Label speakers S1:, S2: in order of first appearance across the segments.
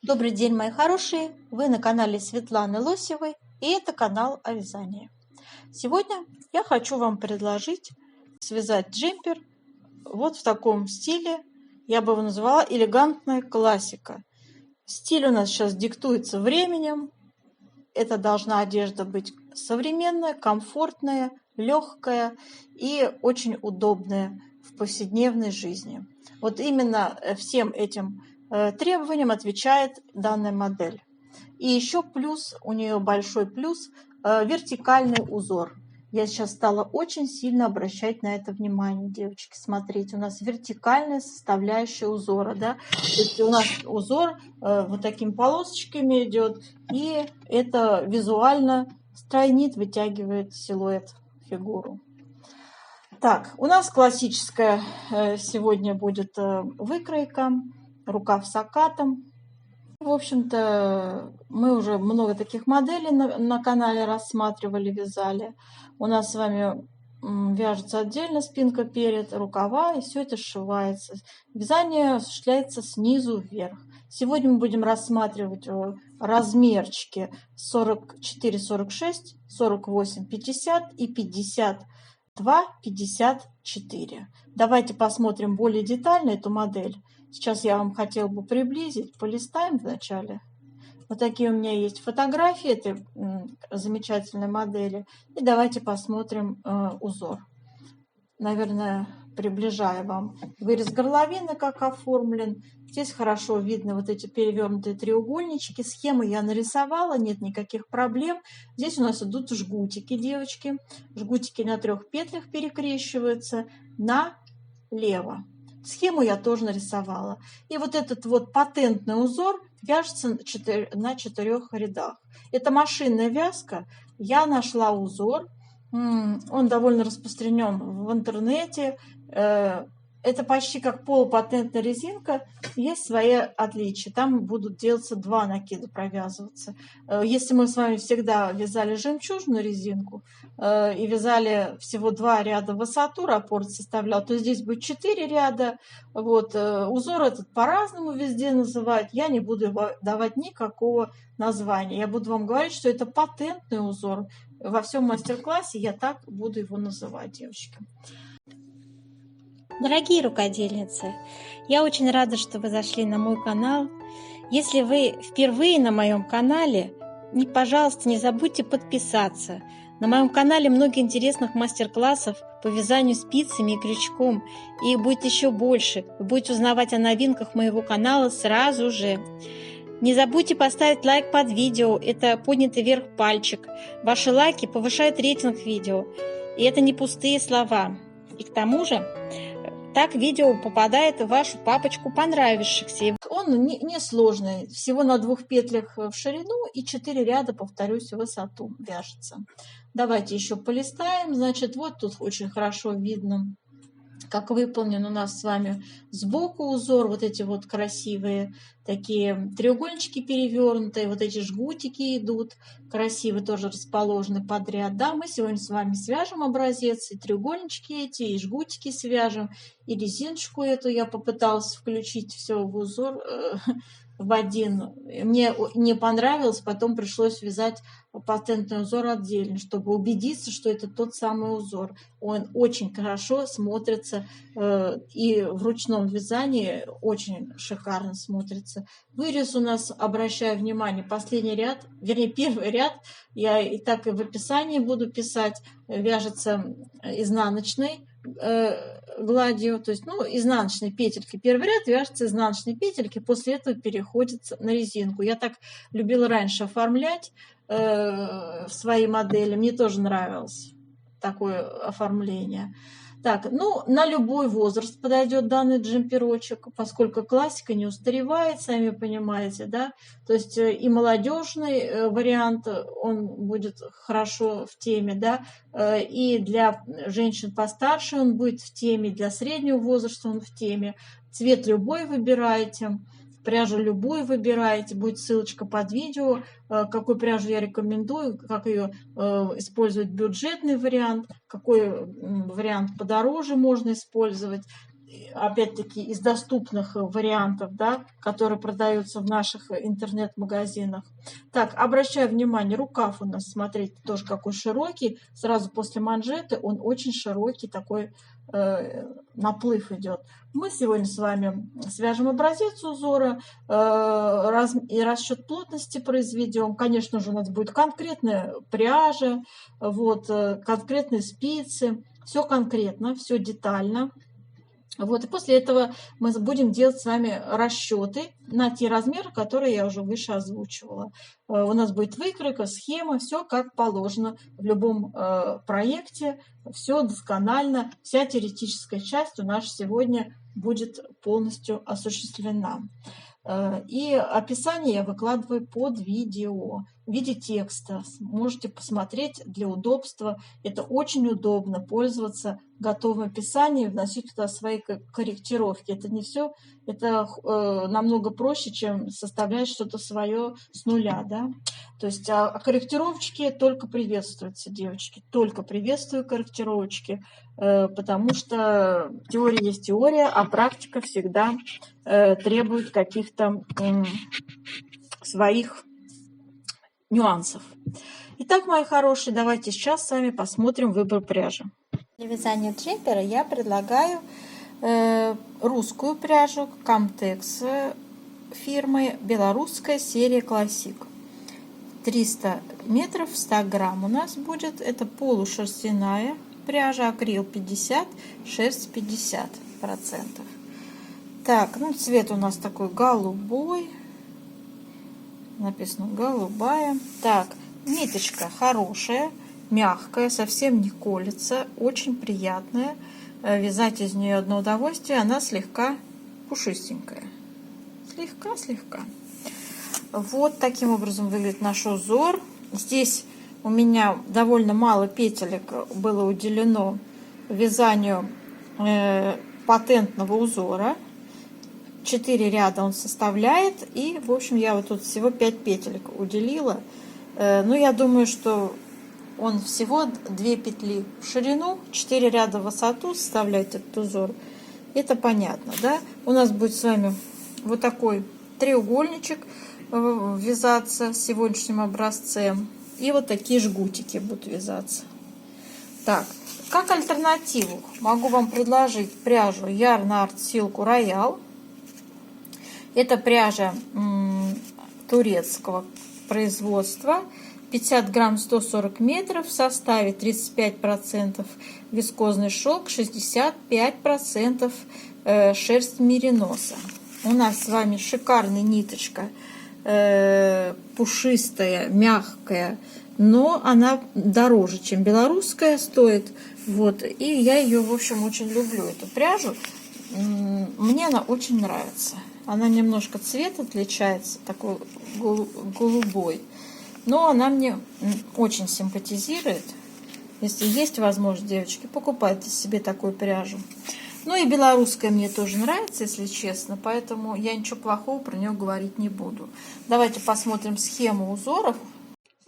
S1: Добрый день, мои хорошие! Вы на канале Светланы Лосевой, и это канал о вязании. Сегодня я хочу вам предложить связать джемпер вот в таком стиле. Я бы его назвала элегантная классика. Стиль у нас сейчас диктуется временем. Это должна одежда быть современная, комфортная, легкая и очень удобная в повседневной жизни. Вот именно всем этим требованиям отвечает данная модель. И еще плюс, у нее большой плюс, вертикальный узор. Я сейчас стала очень сильно обращать на это внимание, девочки. Смотрите, у нас вертикальная составляющая узора, да. То есть у нас узор вот такими полосочками идет, и это визуально стройнит, вытягивает силуэт, фигуру. Так, у нас классическая сегодня будет выкройка, рукав с окатом. В общем-то, мы уже много таких моделей на канале рассматривали, вязали. У нас с вами вяжется отдельно спинка перед, рукава, и все это сшивается. Вязание осуществляется снизу вверх. Сегодня мы будем рассматривать размерчики 44, 46, 48, 50 и 52, 54. Давайте посмотрим более детально эту модель. Сейчас я вам хотела бы приблизить, полистаем вначале. Вот такие у меня есть фотографии этой замечательной модели. И давайте посмотрим узор. Наверное, приближаю вам вырез горловины, как оформлен. Здесь хорошо видно вот эти перевернутые треугольнички. Схему я нарисовала, нет никаких проблем. Здесь у нас идут жгутики, девочки. Жгутики на 3 петлях перекрещиваются налево. Схему я тоже нарисовала. И вот этот вот патентный узор вяжется на 4 рядах. Это машинная вязка. Я нашла узор. Он довольно распространен в интернете. Это почти как полупатентная резинка. Есть свои отличия. Там будут делаться 2 накида, провязываться. Если мы с вами всегда вязали жемчужную резинку и вязали всего 2 ряда в высоту, раппорт составлял, то здесь будет 4 ряда. Вот. Узор этот по-разному везде называют. Я не буду давать никакого названия. Я буду вам говорить, что это патентный узор. Во всем мастер-классе я так буду его называть, девочки.
S2: Дорогие рукодельницы, я очень рада, что вы зашли на мой канал. Если вы впервые на моем канале, пожалуйста, не забудьте подписаться. На моем канале много интересных мастер-классов по вязанию спицами и крючком. И их будет еще больше. Вы будете узнавать о новинках моего канала сразу же. Не забудьте поставить лайк под видео, это поднятый вверх пальчик. Ваши лайки повышают рейтинг видео. И это не пустые слова. И к тому же, так видео попадает в вашу папочку понравившихся.
S1: Он не сложный, всего на 2 петлях в ширину и 4 ряда, повторюсь, в высоту вяжется. Давайте еще полистаем. Значит, вот тут очень хорошо видно, как выполнен у нас с вами сбоку узор. Вот эти вот красивые такие треугольнички перевернутые, вот эти жгутики идут красивые, тоже расположены подряд. Да, мы сегодня с вами свяжем образец, и треугольнички эти, и жгутики свяжем, и резиночку эту я попыталась включить все в узор в один. Мне не понравилось, потом пришлось вязать патентный узор отдельно, чтобы убедиться, что это тот самый узор. Он очень хорошо смотрится и в ручном вязании очень шикарно смотрится. Вырез у нас, обращаю внимание, последний ряд, вернее первый ряд, я и так и в описании буду писать, вяжется изнаночной гладью, то есть, изнаночной петельки. Первый ряд вяжется изнаночной петельки, после этого переходит на резинку. Я так любила раньше оформлять в свои модели, мне тоже нравилось такое оформление. Так, на любой возраст подойдет данный джемперочек, поскольку классика не устаревает, сами понимаете, да, то есть и молодежный вариант, он будет хорошо в теме, да, и для женщин постарше он будет в теме, для среднего возраста он в теме, цвет любой выбирайте. Пряжу любую выбираете, будет ссылочка под видео, какую пряжу я рекомендую, как ее использовать бюджетный вариант, какой вариант подороже можно использовать. опять-таки из доступных вариантов, да, которые продаются в наших интернет-магазинах. Так, обращаю внимание, рукав у нас, смотрите, тоже какой широкий. Сразу после манжеты он очень широкий, такой наплыв идет. Мы сегодня с вами свяжем образец узора и расчет плотности произведем. Конечно же, у нас будет конкретная пряжа, вот, конкретные спицы. Все конкретно, все детально. Вот, и после этого мы будем делать с вами расчеты на те размеры, которые я уже выше озвучивала. У нас будет выкройка, схема, все как положено в любом проекте, все досконально, вся теоретическая часть у нас сегодня будет полностью осуществлена. И описание я выкладываю под видео в виде текста. Можете посмотреть для удобства. Это очень удобно пользоваться готовым описанием, вносить туда свои корректировки. Это не все, это намного проще, чем составлять что-то свое с нуля. Да? То есть корректировочки только приветствуются, девочки. Только приветствую корректировочки, потому что теория есть теория, а практика всегда требует каких-то своих нюансов. Итак, мои хорошие, давайте сейчас с вами посмотрим выбор пряжи.
S2: Для вязания джемпера я предлагаю русскую пряжу Камтекс фирмы, белорусская серия Классик. 300 метров, 100 грамм у нас будет. Это полушерстяная пряжа, акрил 50, шерсть 50%. Так, ну цвет у нас такой голубой. Написано голубая. Так, ниточка хорошая, мягкая, совсем не колется, очень приятная. Вязать из нее одно удовольствие. Она слегка пушистенькая. Слегка. Вот таким образом выглядит наш узор. Здесь у меня довольно мало петелек было уделено вязанию патентного узора. 4 ряда он составляет, и в общем я вот тут всего 5 петелек уделила. Ну, я думаю, что он всего 2 петли в ширину, 4 ряда в высоту составляет этот узор. Это понятно, да? У нас будет с вами вот такой треугольничек вязаться с сегодняшним образцем, и вот такие жгутики будут вязаться. Так, как альтернативу могу вам предложить пряжу Yarn Art Silk Royal. Это пряжа турецкого производства, 50 грамм, 140 метров, в составе 35% вискозный шелк, 65% шерсть мериноса. У нас с вами шикарная ниточка, пушистая, мягкая, но она дороже, чем белорусская стоит. Вот, и я ее, в общем, очень люблю, эту пряжу. Мне она очень нравится. Она немножко цвет отличается, такой голубой. Но она мне очень симпатизирует. Если есть возможность, девочки, покупайте себе такую пряжу. Ну и белорусская мне тоже нравится, если честно. Поэтому я ничего плохого про нее говорить не буду. Давайте посмотрим схему узоров.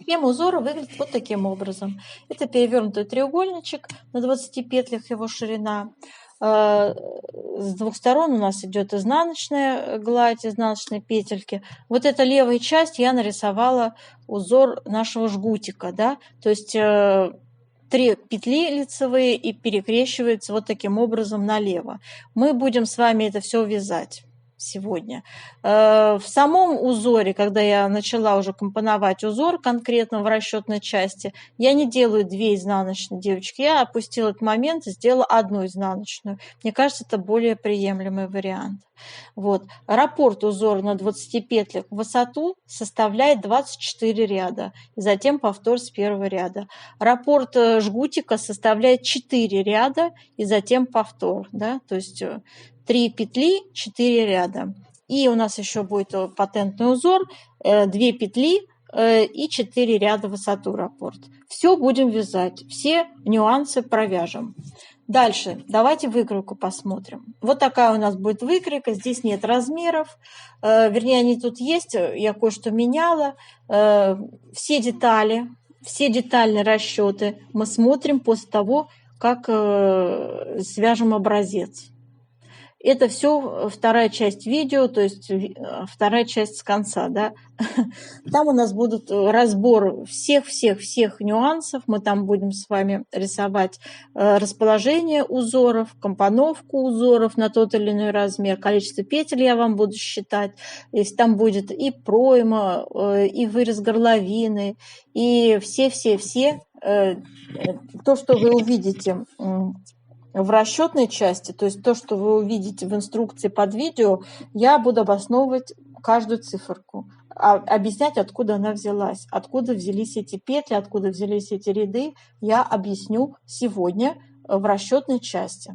S1: Схема узора выглядит вот таким образом. Это перевернутый треугольничек, на 20 петлях его ширина. С двух сторон у нас идет изнаночная гладь, изнаночные петельки. Вот эта левая часть я нарисовала узор нашего жгутика, да, то есть 3 петли лицевые и перекрещивается вот таким образом налево. Мы будем с вами это все вязать сегодня. В самом узоре, когда я начала уже компоновать узор конкретно в расчетной части, я не делаю 2 изнаночные, девочки. Я опустила этот момент и сделала 1 изнаночную. Мне кажется, это более приемлемый вариант. Вот. Раппорт узора на 20 петлях в высоту составляет 24 ряда. И затем повтор с 1 ряда. Раппорт жгутика составляет 4 ряда и затем повтор. Да? То есть 3 петли, 4 ряда. И у нас еще будет патентный узор, 2 петли и 4 ряда в высоту раппорт. Все будем вязать, все нюансы провяжем. Дальше давайте выкройку посмотрим. Вот такая у нас будет выкройка. Здесь нет размеров. Вернее, они тут есть. Я кое-что меняла. Все детали, все детальные расчеты мы смотрим после того, как свяжем образец. это все вторая часть видео, то есть вторая часть с конца, да. Там у нас будут разбор всех нюансов. Мы там будем с вами рисовать расположение узоров, компоновку узоров на тот или иной размер, количество петель я вам буду считать. Если там будет и пройма, и вырез горловины, и все то, что вы увидите в расчетной части, то есть то, что вы увидите в инструкции под видео, я буду обосновывать каждую циферку, объяснять, откуда она взялась, откуда взялись эти петли, откуда взялись эти ряды, я объясню сегодня в расчетной части.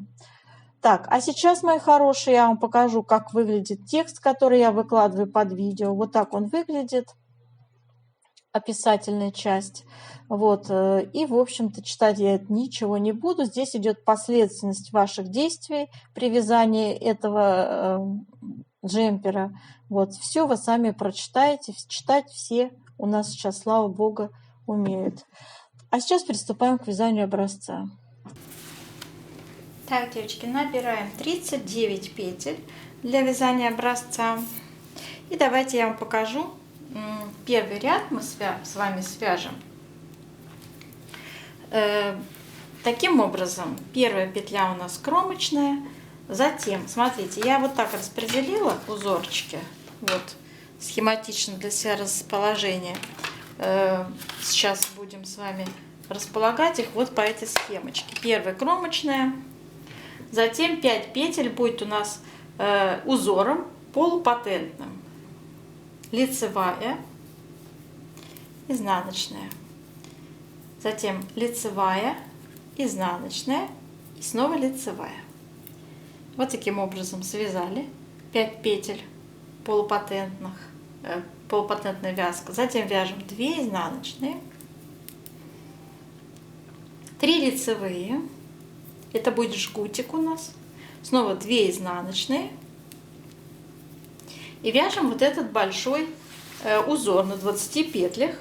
S1: Так, а сейчас, мои хорошие, я вам покажу, как выглядит текст, который я выкладываю под видео. Вот так он выглядит. Описательная часть. Вот. И, в общем-то, читать я ничего не буду. Здесь идет последовательность ваших действий при вязании этого джемпера. Вот. Все вы сами прочитаете. Читать все у нас сейчас, слава богу, умеют. А сейчас приступаем к вязанию образца.
S2: Так, девочки, набираем 39 петель для вязания образца. И давайте я вам покажу. Первый ряд мы с вами свяжем таким образом. Первая петля у нас кромочная. Затем, смотрите, я вот так распределила узорчики. Вот, схематично для себя расположение. Сейчас будем с вами располагать их вот по этой схемочке. Первая кромочная. Затем 5 петель будет у нас узором полупатентным. Лицевая, изнаночная, затем лицевая, изнаночная и снова лицевая. Вот таким образом связали 5 петель полупатентных, полупатентная вязка. Затем вяжем 2 изнаночные, 3 лицевые, это будет жгутик у нас, снова 2 изнаночные. И вяжем вот этот большой узор на 20 петлях,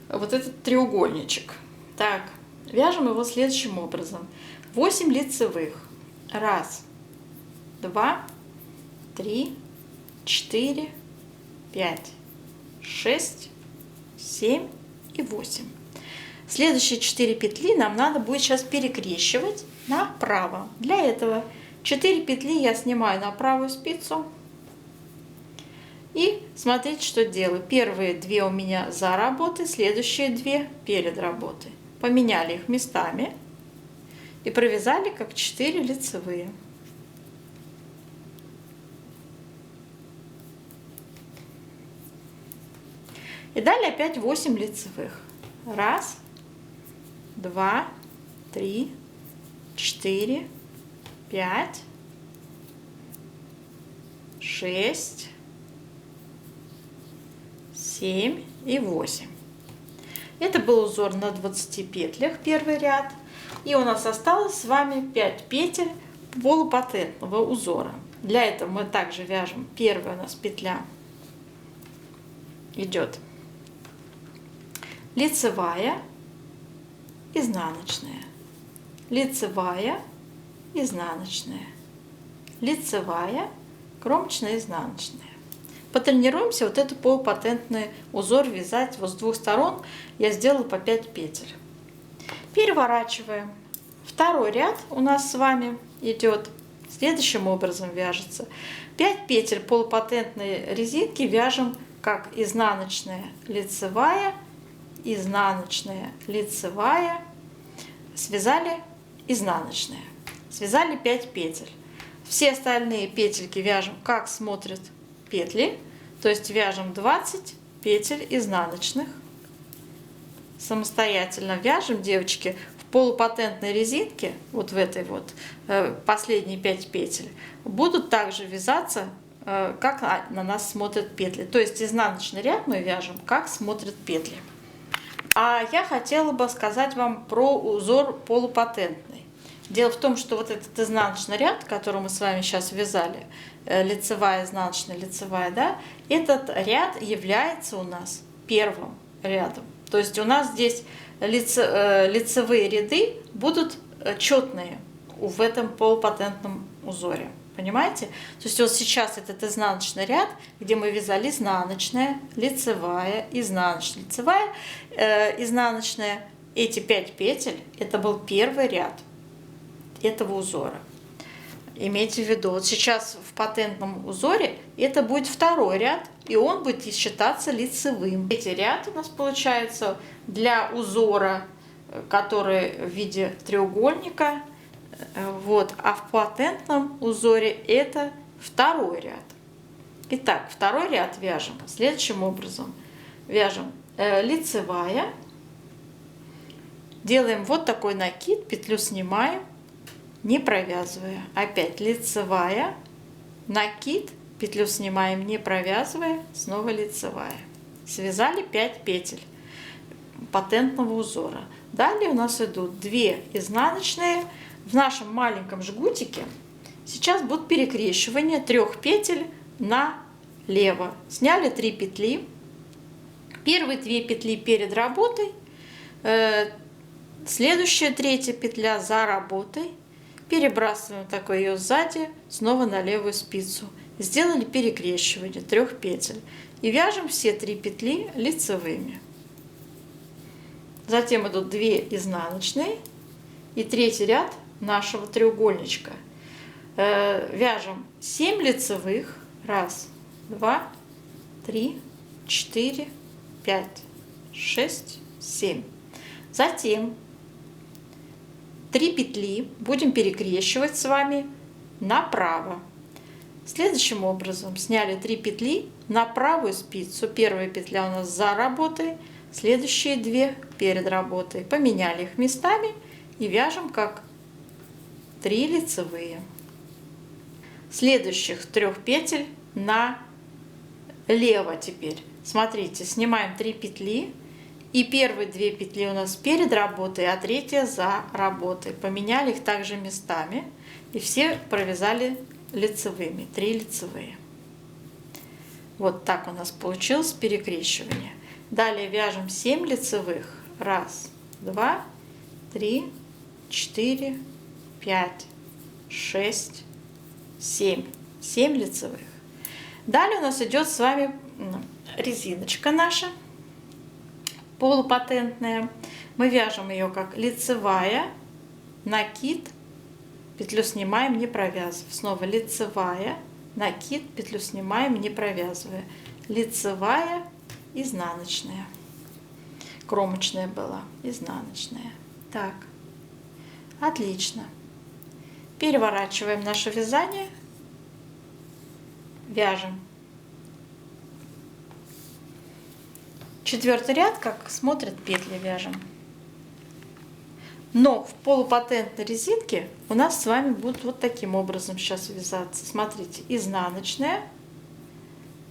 S2: вот этот треугольничек. Так, вяжем его следующим образом. 8 лицевых. 1, 2, 3, 4, 5, 6, 7 и 8. Следующие 4 петли нам надо будет сейчас перекрещивать направо. Для этого 4 петли я снимаю на правую спицу. И смотрите, что делаю. Первые 2 у меня за работой, следующие 2 перед работой. Поменяли их местами и провязали как 4 лицевые. И далее опять 8 лицевых. 1, 2, 3, 4, 5, 6, 7 и 8. Это был узор на 20 петлях, первый ряд. И у нас осталось с вами 5 петель полупатентного узора. Для этого мы также вяжем. Первая у нас петля идет лицевая, изнаночная, лицевая, изнаночная, лицевая, кромочная, изнаночная. Потренируемся вот этот полупатентный узор вязать вот с двух сторон. Я сделала по 5 петель. Переворачиваем. Второй ряд у нас с вами идет следующим образом вяжется. 5 петель полупатентной резинки вяжем как изнаночная, лицевая, изнаночная, лицевая. Связали изнаночная. Связали 5 петель. Все остальные петельки вяжем как смотрят петли, то есть вяжем 20 петель изнаночных. Самостоятельно вяжем, девочки, в полупатентной резинке, вот в этой вот последние 5 петель, будут также вязаться, как на нас смотрят петли. То есть изнаночный ряд мы вяжем, как смотрят петли. А я хотела бы сказать вам про узор полупатентный. Дело в том, что вот этот изнаночный ряд, который мы с вами сейчас вязали, лицевая, изнаночная, лицевая, да, этот ряд является у нас первым рядом. То есть у нас здесь лицевые ряды будут четные в этом полупатентном узоре.
S1: Понимаете? То есть вот сейчас этот изнаночный ряд, где мы вязали изнаночная, лицевая, изнаночная, лицевая, изнаночная. Эти 5 петель – это был первый ряд этого узора. Имейте в виду, вот сейчас в патентном узоре это будет второй ряд, и он будет считаться лицевым. Третий ряд у нас получается для узора, который в виде треугольника. Вот, а в патентном узоре это второй ряд. Итак, второй ряд вяжем следующим образом. Вяжем лицевая, делаем вот такой накид, петлю снимаем, не провязывая. Опять лицевая, накид, петлю снимаем, не провязывая, снова лицевая. Связали 5 петель патентного узора. Далее у нас идут 2 изнаночные. В нашем маленьком жгутике сейчас будут перекрещивания 3 петель налево. Сняли 3 петли. Первые 2 петли перед работой. Следующая 3-я петля за работой. Перебрасываем такой ее сзади, снова на левую спицу. Сделали перекрещивание 3 петель. И вяжем все 3 петли лицевыми. Затем идут 2 изнаночные и 3-й ряд нашего треугольничка. Вяжем 7 лицевых. 1, 2, 3, 4, 5, 6, 7. Затем 3 петли будем перекрещивать с вами направо. Следующим образом сняли 3 петли на правую спицу. Первая петля у нас за работой, следующие 2 перед работой. Поменяли их местами и вяжем как 3 лицевые. Следующих 3 петель налево теперь. Смотрите, снимаем 3 петли. И первые 2 петли у нас перед работой, а 3-я за работой. Поменяли их также местами. И все провязали лицевыми. 3 лицевые. Вот так у нас получилось перекрещивание. Далее вяжем 7 лицевых. 1, 2, 3, 4, 5, 6, 7. 7 лицевых. Далее у нас идет с вами резиночка наша полупатентная. Мы вяжем ее как лицевая, накид, петлю снимаем, не провязывая. Снова лицевая, накид, петлю снимаем, не провязывая. Лицевая, изнаночная. Кромочная была, изнаночная. Так, отлично. Переворачиваем наше вязание, вяжем. 4-й ряд, как смотрят петли, вяжем. Но в полупатентной резинке у нас с вами будут вот таким образом сейчас вязаться. Смотрите, изнаночная,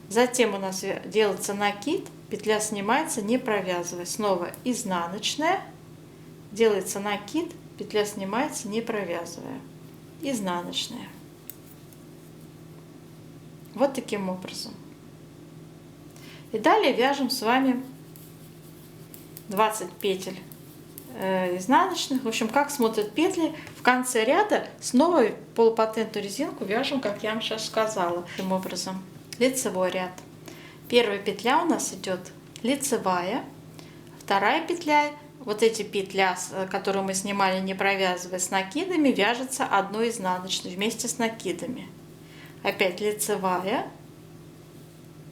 S1: затем у нас делается накид, петля снимается, не провязывая. Снова изнаночная, делается накид, петля снимается, не провязывая. Изнаночная. Вот таким образом. И далее вяжем с вами 20 петель изнаночных. В общем, как смотрят петли, в конце ряда снова полупатентную резинку вяжем, как я вам сейчас сказала. Таким образом, лицевой ряд. Первая петля у нас идет лицевая, вторая петля, вот эти петля, которую мы снимали, не провязывая, с накидами, вяжется одной изнаночной вместе с накидами. Опять лицевая.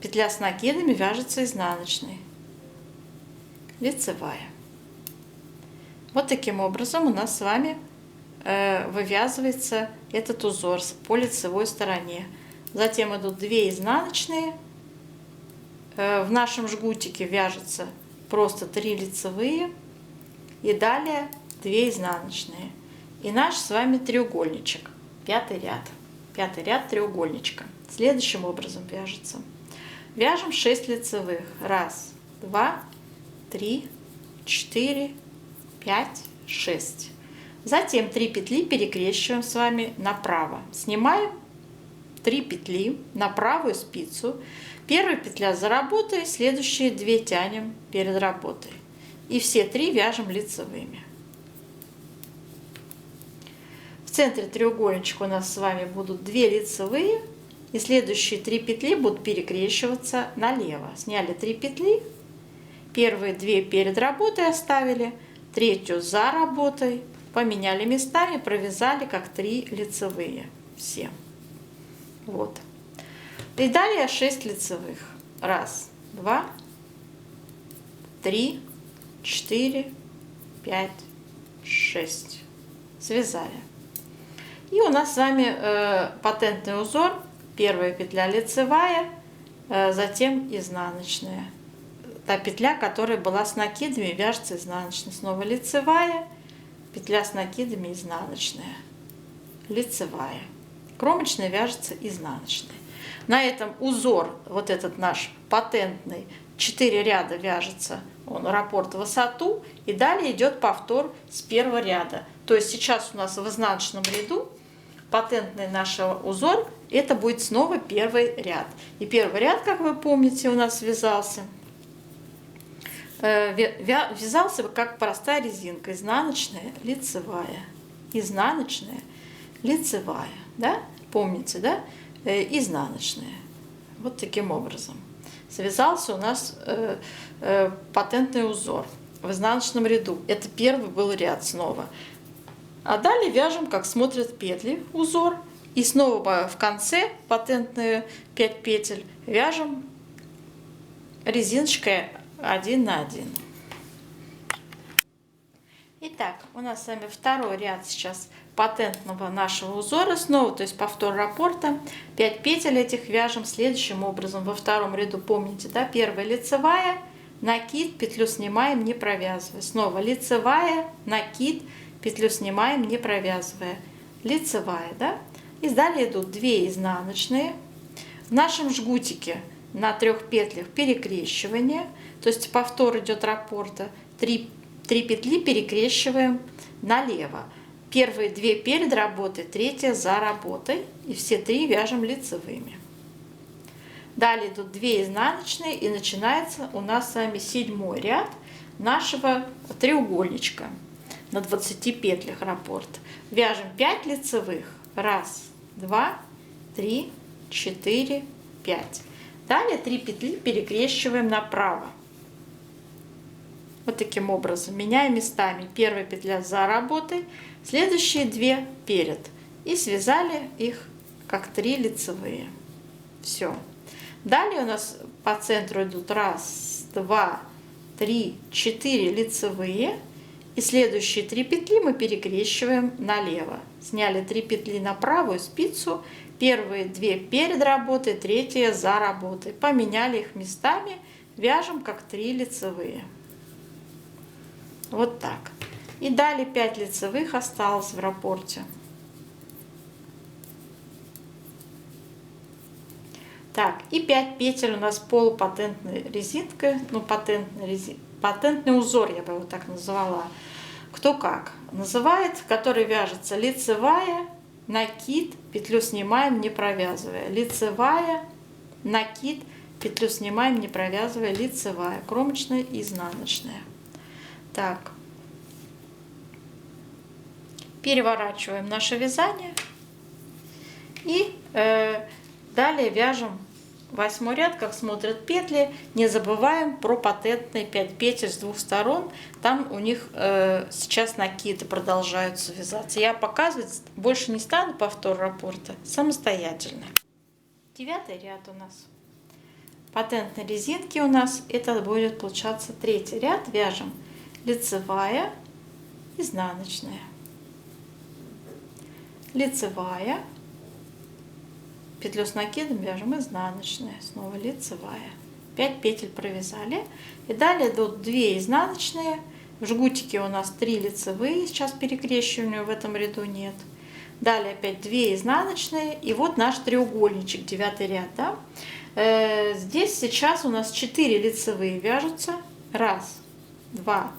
S1: Петля с накидами вяжется изнаночной. Лицевая. Вот таким образом у нас с вами вывязывается этот узор по лицевой стороне. Затем идут 2 изнаночные. В нашем жгутике вяжется просто 3 лицевые. И далее 2 изнаночные. И наш с вами треугольничек. 5-й ряд. 5-й ряд треугольничка. Следующим образом вяжется. Вяжем 6 лицевых. 1, 2, 3, 4, 5, 6. Затем 3 петли перекрещиваем с вами направо. Снимаем 3 петли на правую спицу. Первая петля за работой, следующие 2 тянем перед работой. И все 3 вяжем лицевыми. В центре треугольничка у нас с вами будут 2 лицевые, и следующие 3 петли будут перекрещиваться налево. Сняли 3 петли, первые 2 перед работой оставили, третью за работой, поменяли местами, провязали как 3 лицевые. Все. Вот. И далее 6 лицевых. 1, 2, 3, 4, 5, 6. Связали. И у нас с вами патентный узор. Первая петля лицевая, затем изнаночная. Та петля, которая была с накидами, вяжется изнаночной. Снова лицевая, петля с накидами, изнаночная, лицевая. Кромочная вяжется изнаночной. На этом узор, вот этот наш патентный, 4 ряда вяжется он раппорт в высоту, и далее идет повтор с первого ряда. То есть сейчас у нас в изнаночном ряду патентный наш узор, это будет снова первый ряд. И первый ряд, как вы помните, у нас вязался как простая резинка. Изнаночная, лицевая, изнаночная, лицевая. Да? Помните, да? Изнаночная. Вот таким образом связался у нас патентный узор в изнаночном ряду. Это первый был ряд снова. А далее вяжем, как смотрят петли, узор. И снова в конце патентные 5 петель вяжем резиночкой 1 на 1. Итак, у нас с вами второй ряд сейчас патентного нашего узора снова, то есть повтор раппорта. 5 петель этих вяжем следующим образом. Во втором ряду, помните, да, первая лицевая, накид, петлю снимаем, не провязывая. Снова лицевая, накид, петлю снимаем, не провязывая. Лицевая, да? И далее идут 2 изнаночные. В нашем жгутике на 3 петлях перекрещивание, то есть повтор идет раппорта. 3 петли перекрещиваем налево. Первые 2 перед работой, третья за работой, и все 3 вяжем лицевыми. Далее идут 2 изнаночные, и начинается у нас с вами 7 ряд нашего треугольничка на 20 петлях раппорт. Вяжем 5 лицевых. 1, 2, 3, 4, 5. Далее 3 петли перекрещиваем направо. Вот таким образом, меняя местами. Первая петля за работой, следующие 2 перед. И связали их как 3 лицевые. Все. Далее у нас по центру идут 1, 2, 3, 4 лицевые. И следующие 3 петли мы перекрещиваем налево. Сняли 3 петли на правую спицу. Первые 2 перед работой, третья за работой. Поменяли их местами. Вяжем как 3 лицевые. Вот так. И далее 5 лицевых осталось в раппорте. Так, и 5 петель у нас полупатентной резинкой. Ну, патентный узор, я бы его так назвала. Кто как называет, который вяжется лицевая, накид, петлю снимаем, не провязывая. Лицевая, накид, петлю снимаем, не провязывая. Лицевая, кромочная и изнаночная. Так, переворачиваем наше вязание и далее вяжем 8 ряд, как смотрят петли. Не забываем про патентные 5 петель с 2 сторон. Там у них сейчас накиды продолжаются вязаться. Я показывать больше не стану, повтор раппорта, самостоятельно. 9 ряд у нас. Патентной резинки у нас это будет получаться 3 ряд. Вяжем лицевая, изнаночная, лицевая, петлю с накидом вяжем изнаночная, снова лицевая. 5 петель провязали. И далее идут 2 изнаночные. В жгутике у нас 3 лицевые, сейчас перекрещивания в этом ряду нет. Далее опять 2 изнаночные. И вот наш треугольничек, 9 ряд. Да? Здесь сейчас у нас 4 лицевые вяжутся. 1, 2,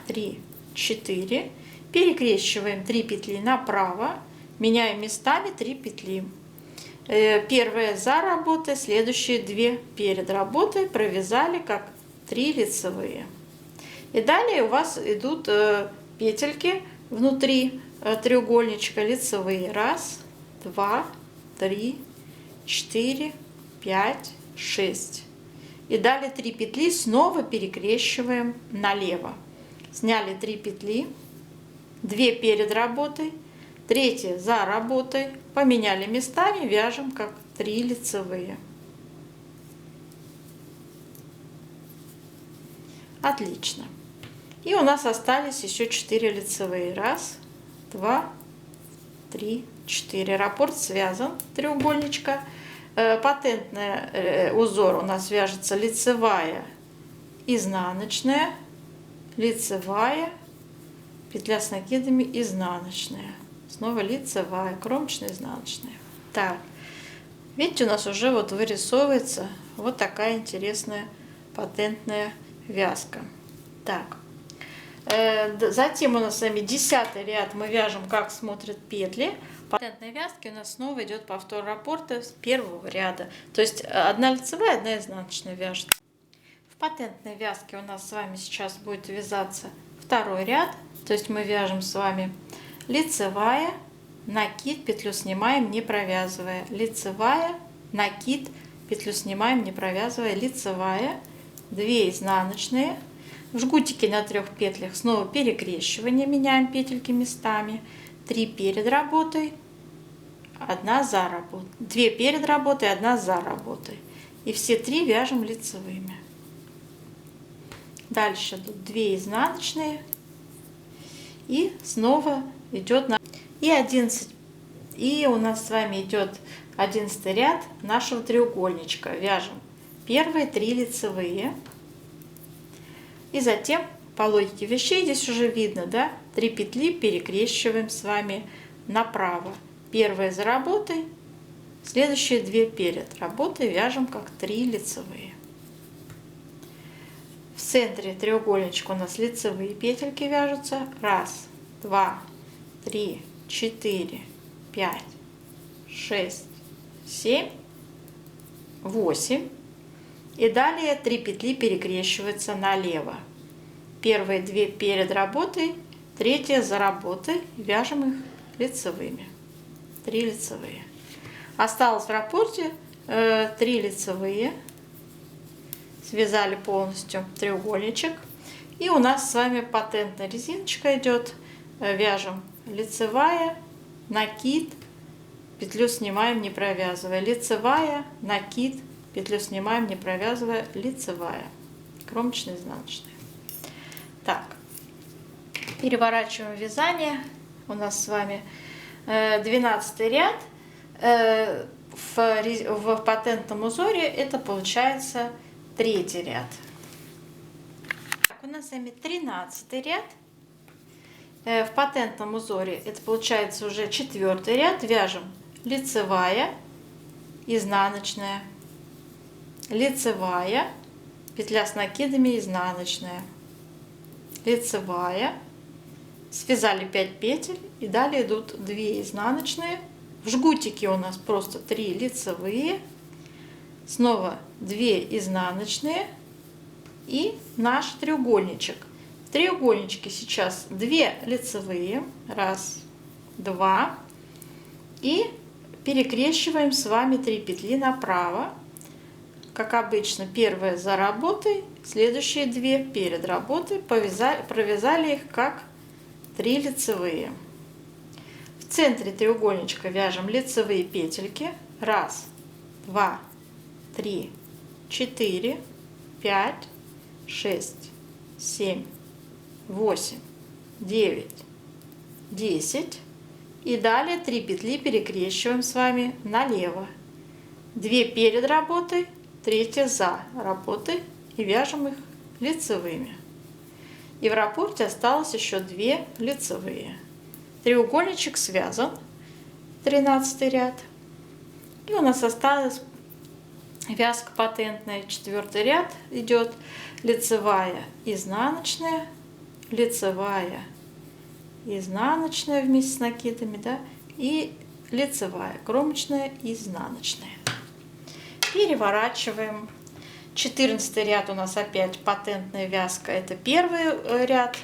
S1: 3, 4. Перекрещиваем 3 петли направо. Меняем местами 3 петли. Первая за работой, следующие 2 перед работой. Провязали как 3 лицевые. И далее у вас идут петельки внутри треугольничка лицевые. 1, 2, 3, 4, 5, 6. И далее 3 петли снова перекрещиваем налево. Сняли 3 петли, 2 перед работой, 3 за работой, поменяли местами, вяжем как 3 лицевые. Отлично. И у нас остались еще 4 лицевые. 1, 2, 3, 4. Раппорт связан, треугольничка. Патентный узор у нас вяжется лицевая, изнаночная, лицевая, петля с накидами, изнаночная. Снова лицевая, кромочная, изнаночная. Так, видите, у нас уже вот вырисовывается вот такая интересная патентная вязка. Так, затем у нас с вами 10-й ряд мы вяжем, как смотрят петли. В патентной вязке у нас снова идет повтор раппорта с первого ряда. То есть одна лицевая, одна изнаночная вяжется. В патентной вязке у нас с вами сейчас будет вязаться второй ряд. То есть мы вяжем с вами лицевая, накид, петлю снимаем, не провязывая. Лицевая, накид, петлю снимаем, не провязывая. Лицевая, 2 изнаночные. В жгутике на 3 петлях снова перекрещивание, меняем петельки местами. 3 перед работой, 1 за работой. 2 перед работой, 1 за работой. И все 3 вяжем лицевыми. Дальше тут 2 изнаночные. И снова идет на... И 11. И у нас с вами идет 11 ряд нашего треугольничка. Вяжем первые 3 лицевые. И затем по логике вещей здесь уже видно, да, 3 петли перекрещиваем с вами направо. Первая за работой, следующие 2 перед работой вяжем как 3 лицевые. В центре треугольничка у нас лицевые петельки вяжутся. 1, 2, 3, 4, 5, 6, 7, 8. И далее 3 петли перекрещиваются налево. Первые 2 перед работой, 3 за работой, вяжем их лицевыми. 3 лицевые. Осталось в раппорте 3 лицевые. Связали полностью треугольничек. И у нас с вами патентная резиночка идет. Вяжем лицевая, накид, петлю снимаем, не провязывая. Лицевая, накид, петлю снимаем, не провязывая, лицевая, кромочная, изнаночная. Так, переворачиваем вязание. У нас с вами 12 ряд. В патентном узоре это получается 3-й ряд. Так, у нас с вами 13 ряд. В патентном узоре это получается уже 4-й ряд. Вяжем лицевая, изнаночная, лицевая, петля с накидами, изнаночная, лицевая, связали 5 петель и далее идут 2 изнаночные. В жгутике у нас просто 3 лицевые, снова 2 изнаночные и наш треугольничек. В треугольничке сейчас 2 лицевые, 1, 2, и перекрещиваем с вами 3 петли направо. Как обычно, первая за работой, следующие 2 перед работой, провязали их как 3 лицевые. В центре треугольничка вяжем лицевые петельки. 1, 2, 3, 4, 5, 6, 7, 8, 9, 10. И далее 3 петли перекрещиваем с вами налево. 2 перед работой, 3 за работой и вяжем их лицевыми. И в раппорте осталось еще 2 лицевые. Треугольничек связан, 13 ряд. И у нас осталась вязка патентная, 4-й ряд идет лицевая, изнаночная, лицевая, изнаночная вместе с накидами, да, и лицевая, кромочная, изнаночная. Переворачиваем. 14 ряд у нас опять патентная вязка, это 1-й ряд.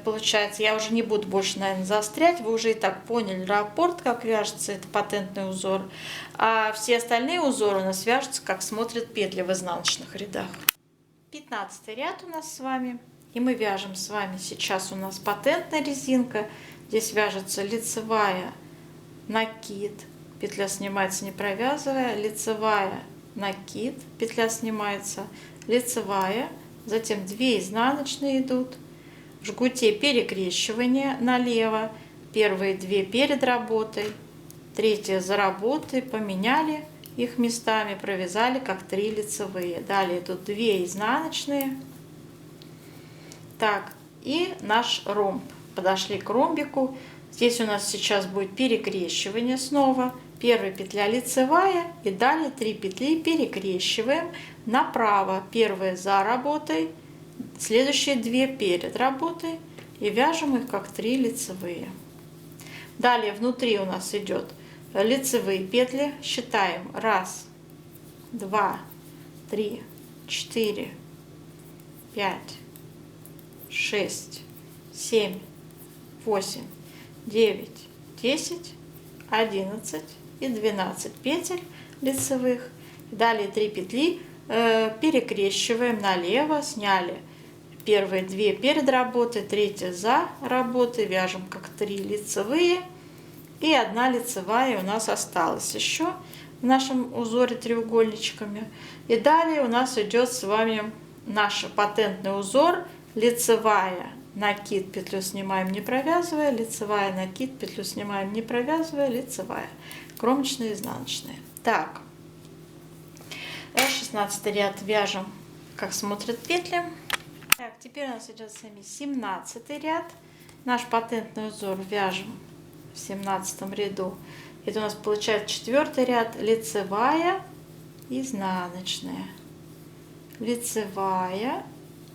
S1: получается. Я уже не буду больше, наверное, заострять. Вы уже и так поняли раппорт, как вяжется, это патентный узор. А все остальные узоры у нас вяжутся, как смотрят петли в изнаночных рядах. 15 ряд у нас с вами. И мы вяжем с вами, сейчас у нас патентная резинка. Здесь вяжется лицевая, накид, петля снимается не провязывая, лицевая, накид, петля снимается, лицевая, затем 2 изнаночные идут, в жгуте перекрещивание налево, первые 2 перед работой, 3 за работой, поменяли их местами, провязали как 3 лицевые. Далее идут 2 изнаночные. Так, и наш ромб. Подошли к ромбику. Здесь у нас сейчас будет перекрещивание снова. Первая петля лицевая и далее 3 петли перекрещиваем направо. Первая за работой, следующие 2 перед работой и вяжем их как 3 лицевые. Далее внутри у нас идет лицевые петли. Считаем 1, 2, 3, 4, 5, 6, 7, 8, 9, 10, 11 и 12 петель лицевых. Далее 3 петли перекрещиваем налево, сняли первые 2 перед работой, 3 за работой, вяжем как 3 лицевые и 1 лицевая у нас осталась еще в нашем узоре треугольничками. И далее у нас идет с вами наш патентный узор: лицевая, накид, петлю снимаем не провязывая, лицевая, накид, петлю снимаем не провязывая, лицевая, кромочная, изнаночная. Так, 16 ряд вяжем как смотрят петли. Так, теперь у нас идет с вами 17 ряд. Наш патентный узор вяжем в 17 ряду. Это у нас получается 4 ряд: лицевая, изнаночная, лицевая,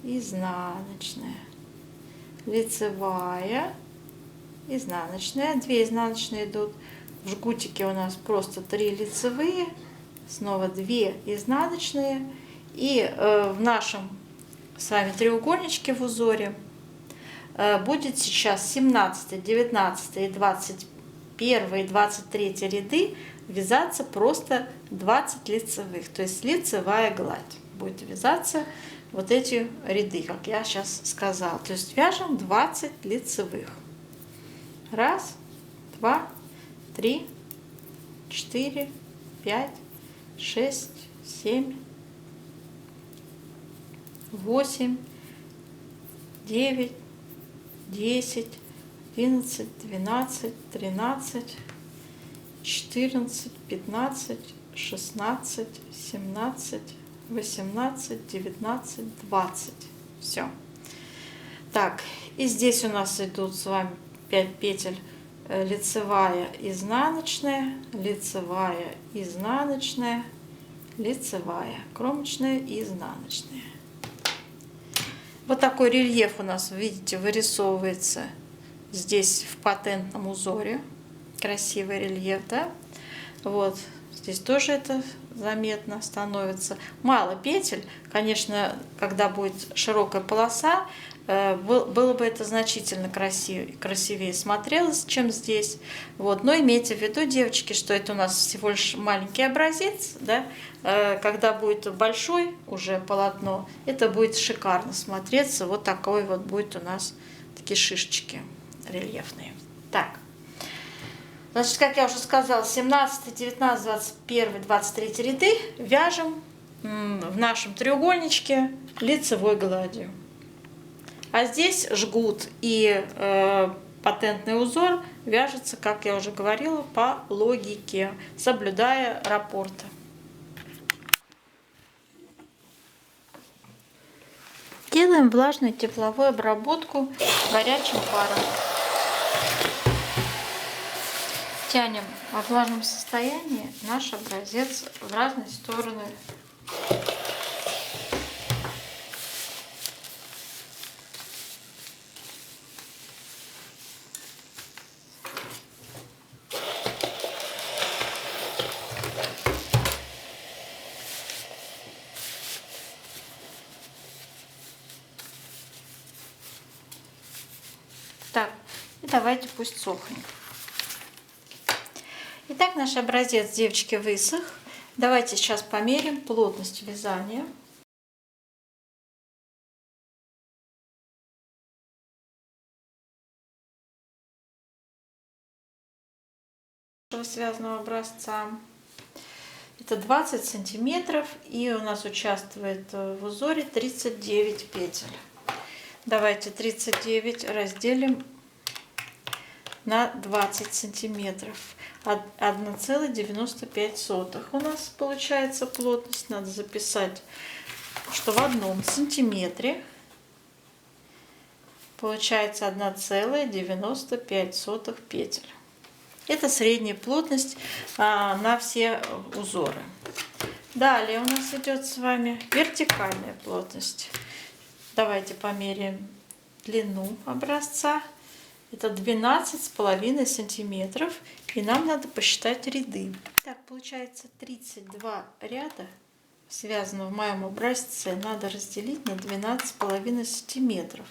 S1: изнаночная, лицевая, изнаночная, 2 изнаночные идут, в жгутике у нас просто 3 лицевые, снова 2 изнаночные, и в нашем с вами треугольничке в узоре будет сейчас 17, 19 и 21 и 23 ряды вязаться просто 20 лицевых, то есть лицевая гладь будет вязаться вот эти ряды, как я сейчас сказала. То есть вяжем 20 лицевых. 1, 2, 3, 4, 5, 6, 7, 8, 9, 10, 11, 12, 13, 14, 15, 16, 17, 18, 19, 20. Все. Так, и здесь у нас идут с вами 5 петель лицевая, изнаночная, лицевая, изнаночная, лицевая, кромочная и изнаночная. Вот такой рельеф у нас, видите, вырисовывается здесь в патентном узоре. Красивый рельеф, да? Вот. Здесь тоже это заметно становится. Мало петель, конечно, когда будет широкая полоса, было бы это значительно красивее смотрелось, чем здесь. Вот. Но имейте в виду, девочки, что это у нас всего лишь маленький образец, да? Когда будет большой уже полотно, это будет шикарно смотреться. Вот такой вот будет у нас такие шишечки рельефные. Так. Значит, как я уже сказала, 17, 19, 21, 23 ряды вяжем в нашем треугольничке лицевой гладью. А здесь жгут и патентный узор вяжется, как я уже говорила, по логике, соблюдая раппорты. Делаем влажную тепловую обработку горячим паром. Тянем во влажном состоянии наш образец в разные стороны. Так, и давайте пусть сохнет. Итак, наш образец, девочки, высох. Давайте сейчас померим плотность вязания. Связанного образца. Это 20 сантиметров, и у нас участвует в узоре 39 петель. Давайте 39 разделим на 20 сантиметров. 1,95 у нас получается плотность. Надо записать, что в 1 сантиметре получается 1,95 петель. Это средняя плотность на все узоры. Далее у нас идет с вами вертикальная плотность. Давайте померяем длину образца. Это 12,5 сантиметров. И нам надо посчитать ряды. Так, получается 32 ряда, связанного в моем образце, надо разделить на 12,5 сантиметров.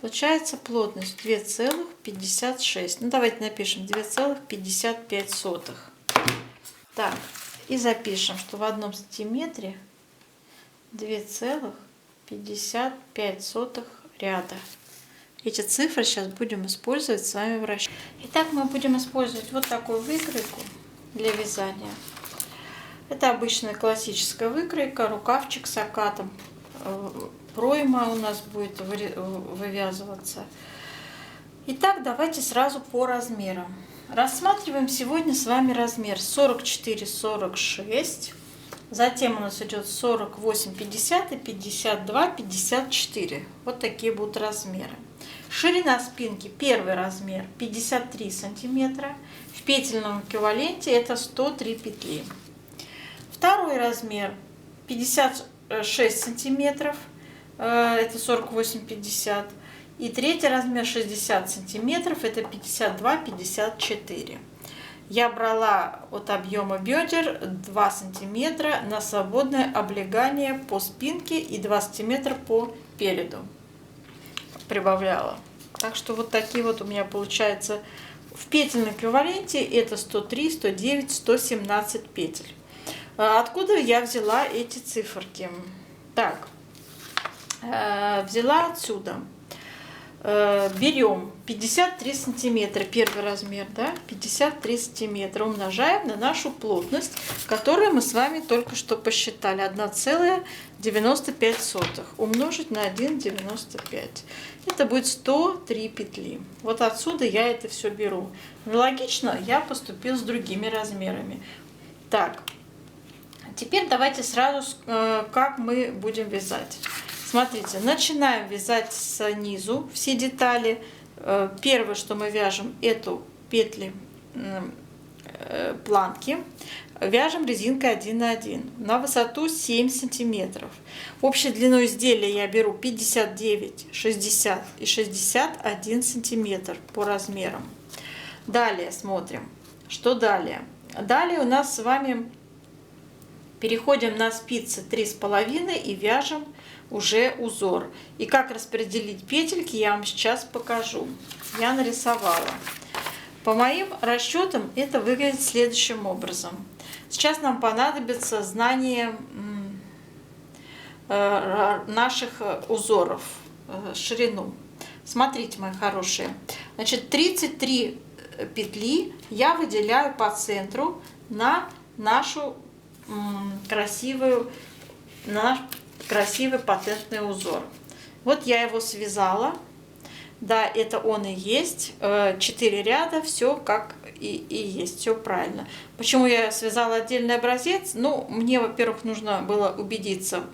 S1: Получается плотность 2,56. Ну, давайте напишем 2,55. Так, и запишем, что в 1 сантиметре 2,55 ряда. Эти цифры сейчас будем использовать с вами в расчете. Итак, мы будем использовать вот такую выкройку для вязания. Это обычная классическая выкройка, рукавчик с окатом. Пройма у нас будет вывязываться. Итак, давайте сразу по размерам. Рассматриваем сегодня с вами размер 44-46. Затем у нас идет 48-50 и 52-54. Вот такие будут размеры. Ширина спинки, первый размер 53 сантиметра. В петельном эквиваленте это 103 петли. Второй размер 56 сантиметров. Это 48-50. И третий размер 60 сантиметров, это 52-54. Я брала от объема бедер 2 сантиметра на свободное облегание по спинке и 2 сантиметра по переду. Прибавляла. Так что вот такие вот у меня получается в петельном эквиваленте это 103, 109, 117 петель. Откуда я взяла эти циферки? Так. Взяла отсюда. Берем 53 сантиметра, первый размер, да, 53 сантиметра, умножаем на нашу плотность, которую мы с вами только что посчитали, 1,95 умножить на 1,95. Это будет 103 петли. Вот отсюда я это все беру. Логично, я поступил с другими размерами. Так, теперь давайте сразу, как мы будем вязать. Смотрите, начинаем вязать снизу все детали. Первое, что мы вяжем, эту петли планки, вяжем резинкой 1 на 1 на высоту 7 сантиметров. Общей длину изделия я беру 59, 60 и 61 сантиметр по размерам. Далее смотрим, что далее. Далее у нас с вами переходим на спицы 3,5 и вяжем уже узор. И как распределить петельки, я вам сейчас покажу. Я нарисовала. По моим расчетам это выглядит следующим образом. Сейчас нам понадобится знание наших узоров, ширину. Смотрите, мои хорошие. Значит, 33 петли я выделяю по центру на нашу красивый патентный узор. Вот я его связала. Да, это он и есть. 4 ряда, все как и есть, все правильно. Почему я связала отдельный образец? Ну, мне, во-первых, нужно было убедиться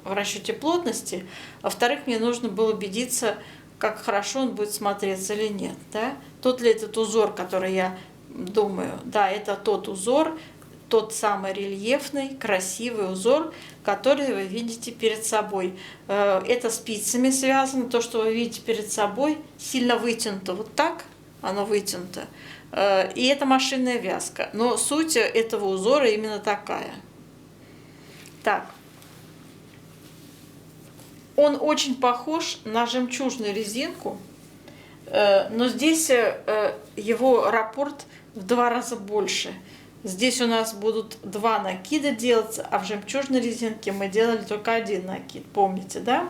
S1: в расчете плотности, во-вторых, мне нужно было убедиться, как хорошо он будет смотреться или нет. Да? Тот ли этот узор, который я думаю, да, это тот узор, тот самый рельефный, красивый узор, который вы видите перед собой. Это спицами связано. То, что вы видите перед собой, сильно вытянуто. Вот так оно вытянуто. И это машинная вязка. Но суть этого узора именно такая. Так. Он очень похож на жемчужную резинку. но здесь его раппорт в 2 раза больше. Здесь у нас будут 2 накида делаться, а в жемчужной резинке мы делали только 1 накид, помните, да?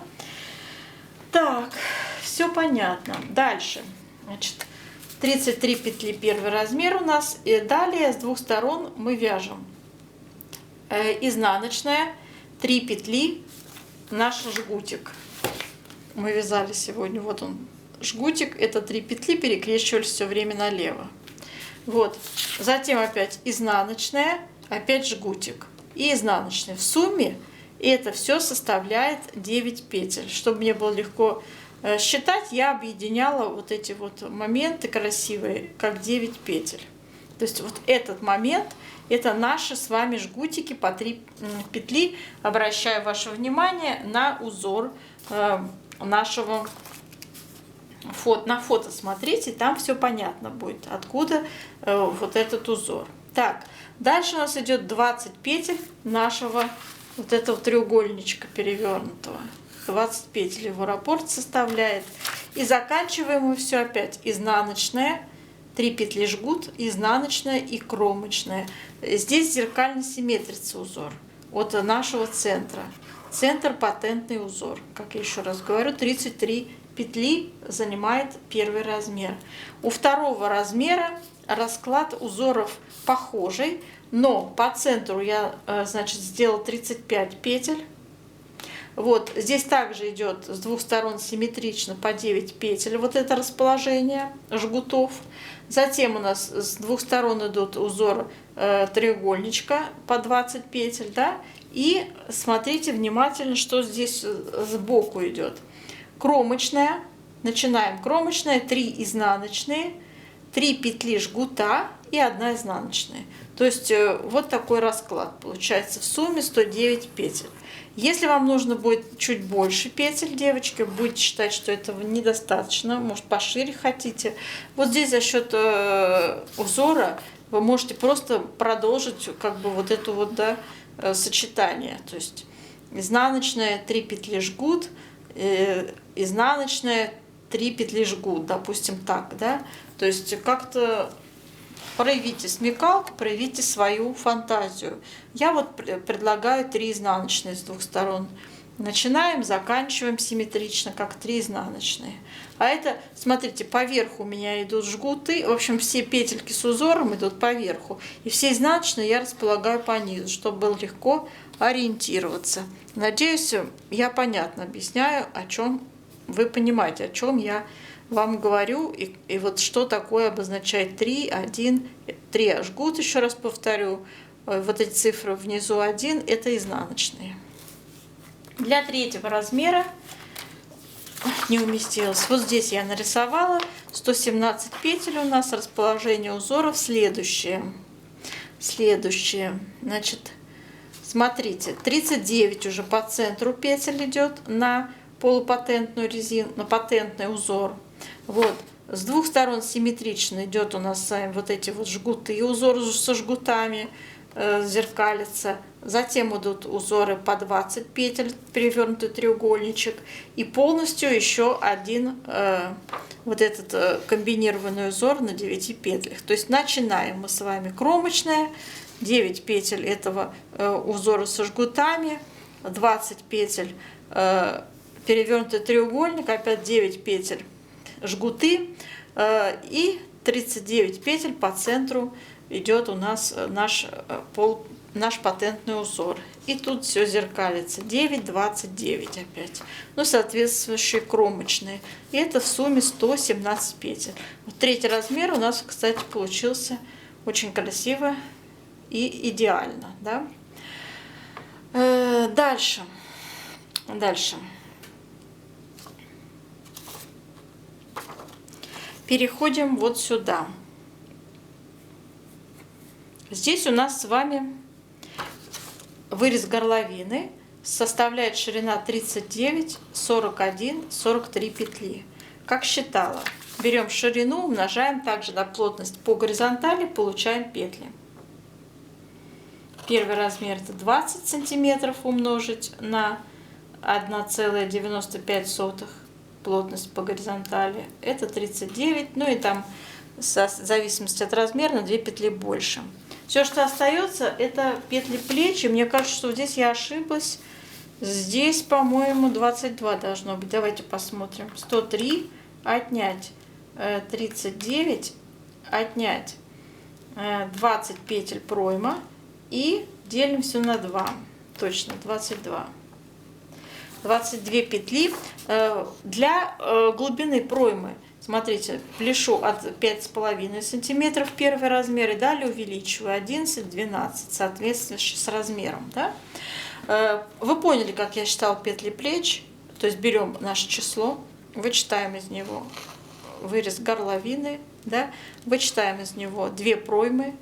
S1: Так, все понятно. Дальше, значит, 33 петли первый размер у нас, и далее с 2 сторон мы вяжем изнаночная, 3 петли, наш жгутик. Мы вязали сегодня, вот он, жгутик, это 3 петли, перекрещивались все время налево. Вот, затем опять изнаночная, опять жгутик и изнаночная. В сумме это все составляет 9 петель. Чтобы мне было легко считать, я объединяла вот эти вот моменты красивые, как 9 петель. То есть вот этот момент, это наши с вами жгутики по 3 петли. Обращаю ваше внимание на узор нашего фото. На фото смотрите, там все понятно будет, откуда вот этот узор. Так, дальше у нас идет 20 петель нашего вот этого треугольничка перевернутого. 20 петель его раппорт составляет. И заканчиваем мы все опять изнаночная, 3 петли жгут, изнаночная и кромочная. Здесь зеркально симметрится узор от нашего центра. Центр патентный узор. Как я еще раз говорю, 33 петли занимает первый размер. У второго размера расклад узоров похожий, но по центру я, значит, сделала 35 петель. Вот здесь также идет с 2 сторон симметрично по 9 петель вот это расположение жгутов. Затем у нас с 2 сторон идут узор треугольничка по 20 петель, да. И смотрите внимательно, что здесь сбоку идет. Кромочная, начинаем кромочная, 3 изнаночные, 3 петли жгута и 1 изнаночная. То есть вот такой расклад получается. В сумме 109 петель. Если вам нужно будет чуть больше петель, девочки, будете считать, что этого недостаточно, может пошире хотите. Вот здесь за счет узора вы можете просто продолжить как бы вот это вот, да, сочетание. То есть изнаночная 3 петли жгут, изнаночная 3 петли жгут, допустим, так, да. То есть как-то проявите смекалку, проявите свою фантазию. Я вот предлагаю 3 изнаночные с 2 сторон. Начинаем, заканчиваем симметрично, как 3 изнаночные. А это, смотрите, поверху у меня идут жгуты. В общем, все петельки с узором идут поверху. И все изнаночные я располагаю по низу, чтобы было легко ориентироваться. Надеюсь, я понятно объясняю, о чем вы понимаете, о чем я вам говорю, и вот что такое обозначает 3, 1, 3 жгут, еще раз повторю, вот эти цифры внизу 1, это изнаночные. Для 3-го размера не уместилось. Вот здесь я нарисовала 117 петель у нас, расположение узоров следующее. Значит, смотрите, 39 уже по центру петель идет на полупатентную резину, на патентный узор. Вот, с 2 сторон симметрично идет у нас сами вот эти вот жгуты, и узор со жгутами зеркалится. Затем идут узоры по 20 петель, перевернутый треугольничек, и полностью еще один вот этот комбинированный узор на 9 петлях. То есть начинаем мы с вами кромочная, 9 петель этого узора со жгутами, 20 петель перевернутый треугольник, опять 9 петель жгуты, и 39 петель по центру идет у нас наш патентный узор. И тут все зеркалится. 9, 29 опять. Ну, соответствующие кромочные. И это в сумме 117 петель. Вот 3-й размер у нас, кстати, получился очень красиво и идеально. Да? Дальше. Переходим вот сюда. Здесь у нас с вами вырез горловины, составляет ширина 39, 41, 43 петли. Как считала, берем ширину, умножаем также на плотность по горизонтали, получаем петли. Первый размер это 20 сантиметров умножить на 1,95. плотность по горизонтали. Это 39, ну и там в зависимости от размера на 2 петли больше. Все, что остается, это петли плечи. Мне кажется, что здесь я ошиблась. Здесь, по-моему, 22 должно быть. Давайте посмотрим. 103 отнять 39, отнять 20 петель пройма и делим все на 2. Точно, 22. 22 петли. Для глубины проймы, смотрите, пляшу от 5,5 сантиметров первый размер и далее увеличиваю 11-12, соответственно, с размером. Да? Вы поняли, как я считала петли плеч, то есть берем наше число, вычитаем из него вырез горловины, да? Вычитаем из него 2 проймы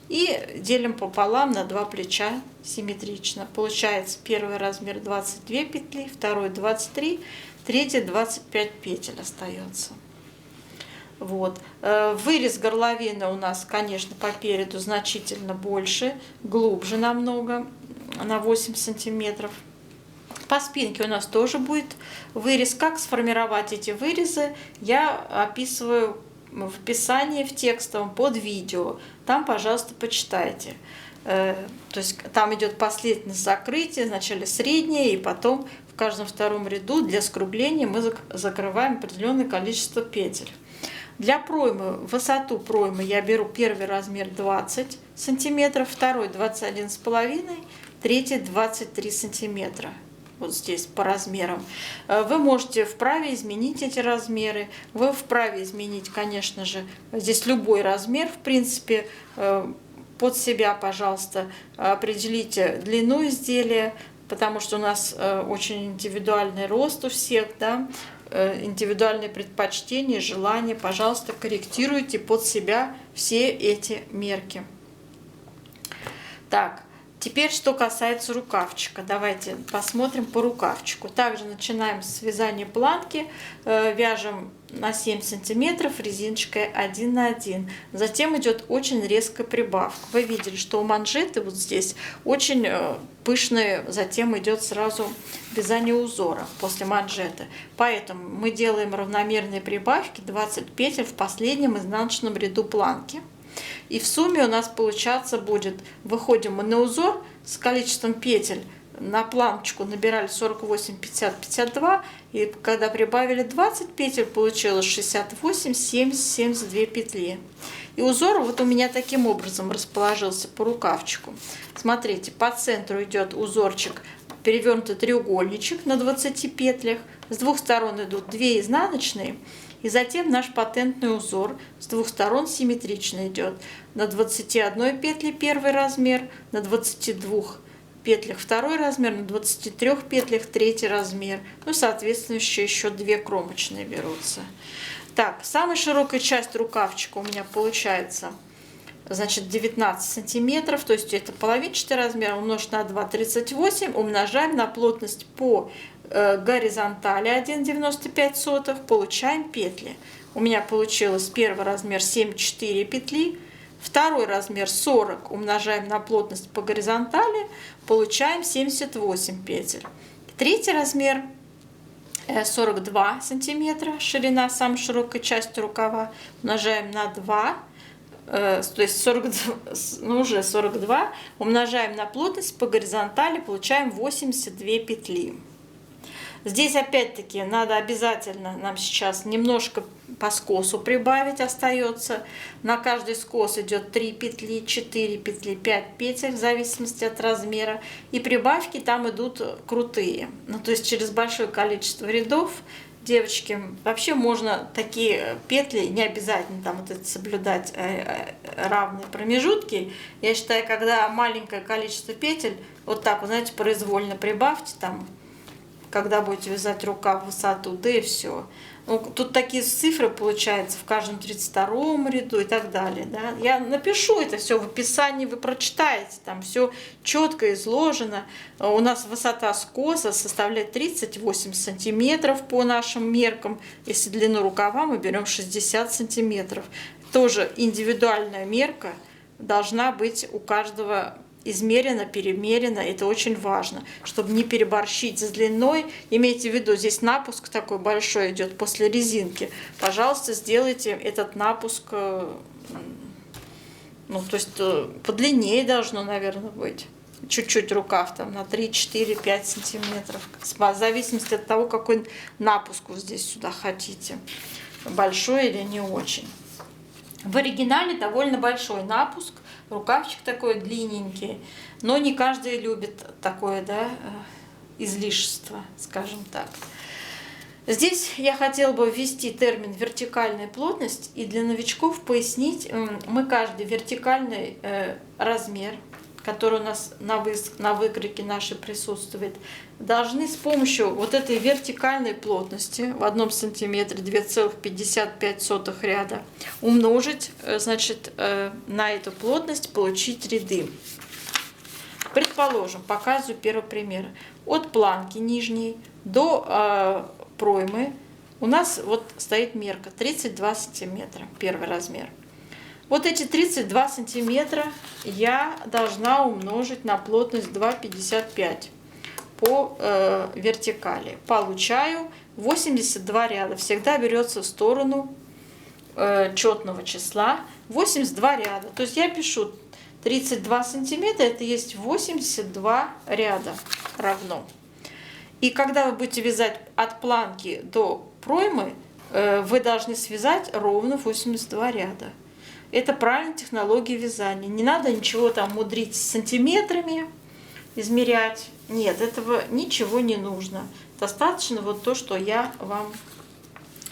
S1: и делим пополам на 2 плеча симметрично. Получается первый размер 22 петли, второй 23, третий 25 петель остается. Вот. Вырез горловины у нас, конечно, по переду значительно больше, глубже намного, на 8 сантиметров. По спинке у нас тоже будет вырез. Как сформировать эти вырезы, я описываю в описании в текстовом под видео. Там, пожалуйста, почитайте. То есть там идет последовательность закрытия, вначале среднее, и потом в каждом втором ряду для скругления мы закрываем определенное количество петель. Для проймы, высоту проймы я беру первый размер 20 сантиметров, второй 21,5, третий 23 сантиметра. Вот здесь по размерам. Вы можете вправе изменить эти размеры. Вы вправе изменить, конечно же, здесь любой размер, в принципе, под себя, пожалуйста, определите длину изделия, потому что у нас очень индивидуальный рост у всех, да, индивидуальные предпочтения, желания. Пожалуйста, корректируйте под себя все эти мерки. Так. Теперь, что касается рукавчика. Давайте посмотрим по рукавчику. Также начинаем с вязания планки. Вяжем на 7 сантиметров резиночкой 1 на 1. Затем идет очень резкая прибавка. Вы видели, что у манжеты вот здесь очень пышные. Затем идет сразу вязание узора после манжеты. Поэтому мы делаем равномерные прибавки 20 петель в последнем изнаночном ряду планки. И в сумме у нас получаться будет, выходим мы на узор с количеством петель, на планочку набирали 48, 50, 52, и когда прибавили 20 петель, получилось 68, 70, 72 петли. И узор вот у меня таким образом расположился по рукавчику. Смотрите, по центру идет узорчик, перевернутый треугольничек на 20 петлях, с двух сторон идут 2 изнаночные. И затем наш патентный узор с двух сторон симметрично идет. На 21 петле первый размер, на 22 петлях второй размер, на 23 петлях третий размер. Ну, соответственно, еще 2 кромочные берутся. Так, самая широкая часть рукавчика у меня получается, значит, 19 сантиметров, то есть это половинчатый размер, умножить на 2, 38, умножаем на плотность по горизонтали 1,95, получаем петли. У меня получилось первый размер 74 петли, второй размер 40, умножаем на плотность по горизонтали, получаем 78 петель. Третий размер 42 сантиметра, ширина самой широкой части рукава, умножаем на 2, то есть 42, ну уже 42, умножаем на плотность по горизонтали, получаем 82 петли. Здесь опять-таки надо обязательно нам сейчас немножко по скосу прибавить остается. На каждый скос идет 3 петли, 4 петли, 5 петель в зависимости от размера. И прибавки там идут крутые. Ну, то есть через большое количество рядов, девочки, вообще можно такие петли, не обязательно там вот это соблюдать равные промежутки. Я считаю, когда маленькое количество петель, вот так, вот, знаете, произвольно прибавьте там, когда будете вязать рукав в высоту, да и все. Ну, тут такие цифры получаются в каждом 32-м ряду и так далее. Да? Я напишу это все в описании, вы прочитаете, там все четко изложено. У нас высота скоса составляет 38 сантиметров по нашим меркам. Если длину рукава мы берем 60 сантиметров. Тоже индивидуальная мерка должна быть у каждого измерено, перемерено. Это очень важно, чтобы не переборщить с длиной. Имейте в виду, здесь напуск такой большой идет после резинки. Пожалуйста, сделайте этот напуск, то есть подлиннее должно, наверное, быть. Чуть-чуть рукав там на 3, 4, 5 сантиметров. В зависимости от того, какой напуск вы здесь сюда хотите. Большой или не очень. В оригинале довольно большой напуск. Рукавчик такой длинненький. Но не каждый любит такое, да, излишество, скажем так. Здесь я хотела бы ввести термин вертикальная плотность и для новичков пояснить. Мы каждый вертикальный размер, который у нас на выкройке нашей присутствует, должны с помощью вот этой вертикальной плотности в 1 сантиметре 2,55 ряда умножить, значит, на эту плотность, получить ряды. Предположим, показываю первый пример. От планки нижней до проймы у нас вот стоит мерка 32 сантиметра, первый размер. Вот эти 32 сантиметра я должна умножить на плотность 2,55 по вертикали. Получаю 82 ряда. Всегда берется в сторону четного числа 82 ряда. То есть я пишу 32 сантиметра, это есть 82 ряда равно. И когда вы будете вязать от планки до проймы, вы должны связать ровно 82 ряда. Это правильная технология вязания. Не надо ничего там мудрить с сантиметрами, измерять. Нет, этого ничего не нужно. Достаточно вот то, что я вам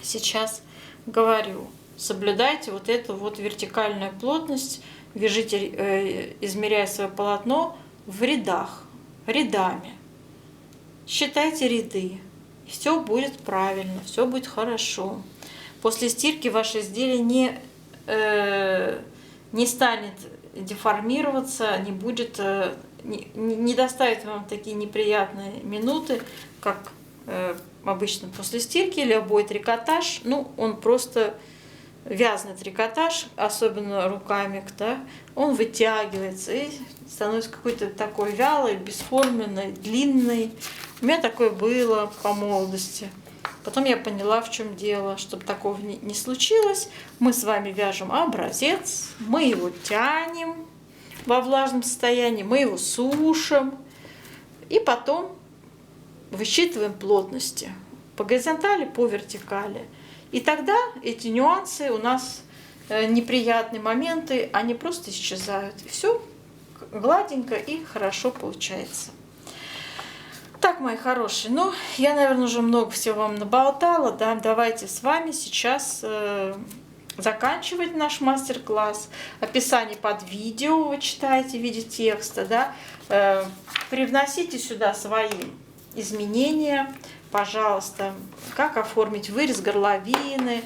S1: сейчас говорю. Соблюдайте вот эту вот вертикальную плотность. Вяжите, измеряя свое полотно в рядах, рядами. Считайте ряды. Все будет правильно, все будет хорошо. После стирки ваше изделие не станет деформироваться, не будет, не доставит вам такие неприятные минуты, как обычно после стирки. Любой трикотаж, он просто вязаный трикотаж, особенно руками, да, он вытягивается и становится какой-то такой вялый, бесформенный, длинный. У меня такое было по молодости. Потом я поняла, в чем дело. Чтобы такого не случилось, мы с вами вяжем образец, мы его тянем во влажном состоянии, мы его сушим, и потом высчитываем плотности по горизонтали, по вертикали. И тогда эти нюансы у нас, неприятные моменты, они просто исчезают. И все гладенько и хорошо получается. Так, мои хорошие, я, наверное, уже много всего вам наболтала, да, давайте с вами сейчас заканчивать наш мастер-класс. Описание под видео вы читаете в виде текста, да, привносите сюда свои изменения, пожалуйста, как оформить вырез горловины,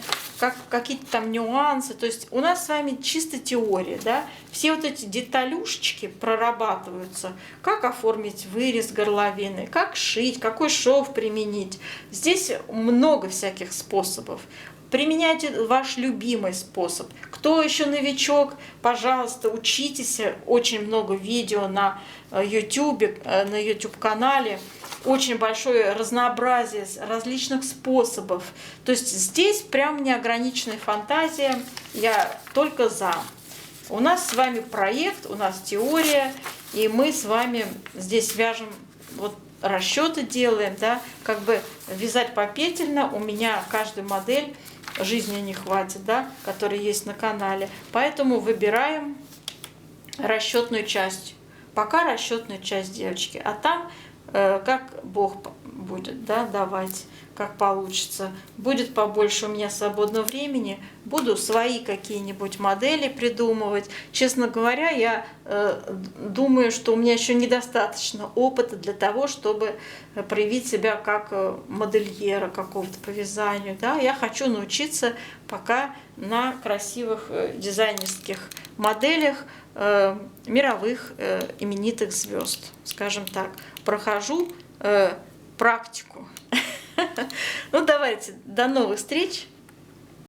S1: какие-то там нюансы. То есть у нас с вами чисто теория, да? Все вот эти деталюшечки прорабатываются. Как оформить вырез горловины, как шить, какой шов применить. Здесь много всяких способов. Применяйте ваш любимый способ. Кто еще новичок, пожалуйста, учитесь. Очень много видео на YouTube, на YouTube-канале. Очень большое разнообразие различных способов. То есть здесь прям неограниченная фантазия. Я только за. У нас с вами проект, у нас теория, и мы с вами здесь вяжем, вот расчеты делаем, да, как бы вязать попетельно. У меня каждая модель жизни не хватит, да, которая есть на канале. Поэтому выбираем расчетную часть. Пока расчетную часть, девочки. А там как Бог будет, да, давать, как получится. Будет побольше у меня свободного времени, буду свои какие-нибудь модели придумывать. Честно говоря, я думаю, что у меня еще недостаточно опыта для того, чтобы проявить себя как модельера какого-то по вязанию. Да? Я хочу научиться пока на красивых дизайнерских моделях мировых именитых звезд, скажем так. Прохожу практику. Давайте, до новых встреч.